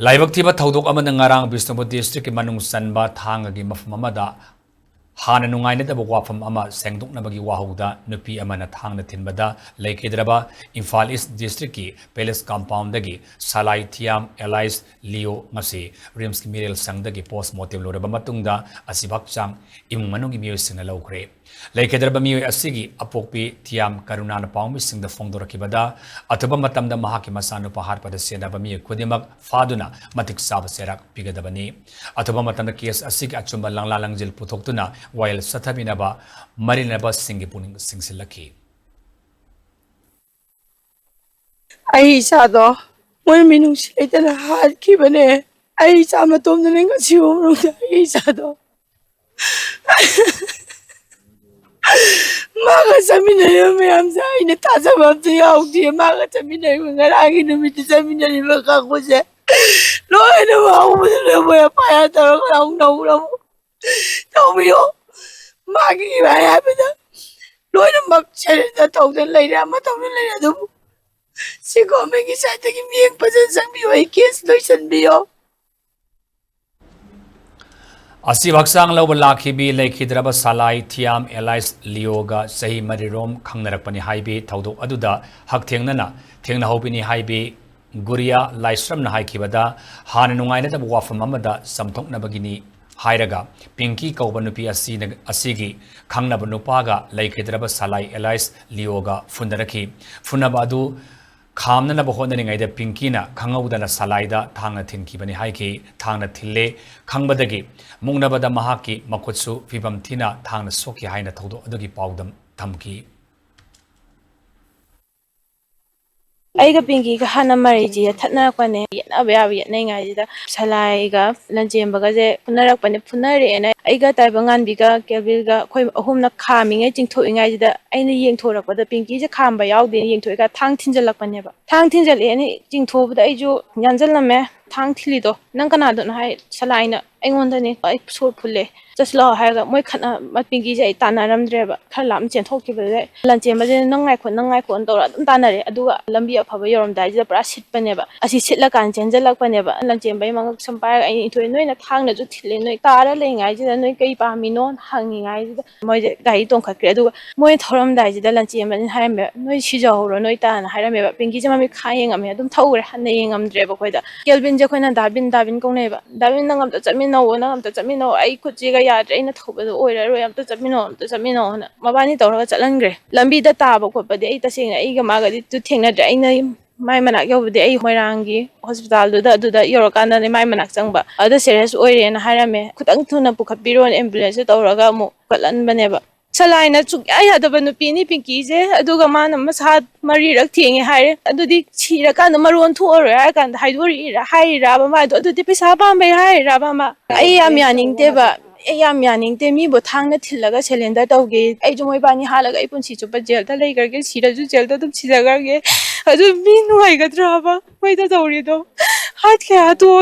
Laibak thiba thodok amana ngarang Bishnupur district ki manung sanba thangagi mafam amada hana nungaina da wafam ama sengdoknabagi wahauda nupi amana thangna thinbada leikidraba Imphal East district ki Palace compound dagi Salai Thiam Allies Leo ngasi Rims ki Mirel sangdagi post mortem loraba matungda asibak chang imung manung imiyo singna lawkre leikidraba miyo asigi Apokpi Thiam Karunana pawmi singda fongdorakibada atuba matamda mahaki masanu pahar pada Chennaba miyo Khudingmak Phaduna Matik Chaba Cheirak Pigadabani atuba matamda case asigi achumba langlalangjil putoktuna while Sathabinaba Marinaba Singipuning Singsilaki. I sado when minus later had given I samatom the negation I sado Magasamina am in a tasam of the out the Magasamina when I in the seminary was it. No, I know where fire no. Tell me all. Maggie, I have it. Lord Muck said that told the lady, I'm not only later. She got me excited to me and possess me a kiss, listen me all. Asivaksang law lakibi leikidraba Salai Thiam Allies Leoga Sahi Marirom Kangnarakpani Haibi Taudo Aduda Haktengnana Tengna Hopini Haibi Guria Laistram Nahaikibada Hanungaina Wafamamada Samtok Nabagini Hairaga Pinky Kaubanupi Asigi Kangnabanupaga Leikidraba Salai Allies Leoga Fundaraki Funabadu Kamna Bohoning either Pinkina, Kangawdana Salaida, Tanga Tinkibani Haiki, Tanga Tille, Kangbadagi, Mungnabada Mahaki, Makutsu, Vibam Tina, Tanga Soki Haina Todo, Adogi Powdam, Tamki. Aiga pinky ka hana mariji thatna kwane na bayawi nenga jida salai ga lanjem bagaje punarak pane punare ena aiga taibangan biga kebil ga khoi ahumna khaminge chingtho inga jida aina yengthorak pada pinky je khamba yawde yengthoi ga thang thinjalak pane ba thang thinjal eni chingtho bada aiju nyanjalname thang thilido nang kana don hai salai na aingonda ni ai sur phulle jaslo haiga moi khana mapingi je tanaram dreba khalam chen thokibade lanjem baje nangai khon tora dum tanare aduga lambi afaba yorom dai je pra sit paneba asi sitla kan chenjalak paneba lanjem bai mangak sampai ai ithoi noi na thangna ju thile noi tara lengai je noi kai pa mino hangi ngai je moi je gai tong khakre aduga moi thoram dai je lanjem ban haime noi sija horo noi ta na hairame ba pingi je mami khayeng ame dum thaure hanne yengam dreba khoida kelvin je khoina dabin kongneba dabin nangam ta chamino nangam ta chamino ai khuji ga yadre ina thobado oiraroi amta chamino na mabani tawraga chatlangre lambi da taba khopade ai taseng ai ga magadi tu thengna dra ina mai manak yobade ai moirangi hospital da yorokanda ne mai manak changba ada serious oire na harame khutang thuna pukhapiron ambulance tawraga mu katlan baneba Salaina chuk aya da banu pini pinki je aduga mana masad mari rak thenge haire adudi chira kan maron thu ore kan haidori haira ba ma adudi pisa ba mai haira ba ma ai am yaning te ba ai am yaning te mi bo thangna thillaga cylinder tawge ai jumoi bani halaga ai punchi chupa jail da lai garge sira ju jail da dum chija garge adu mi nuai gadra ba mai da dawri do hat ke atu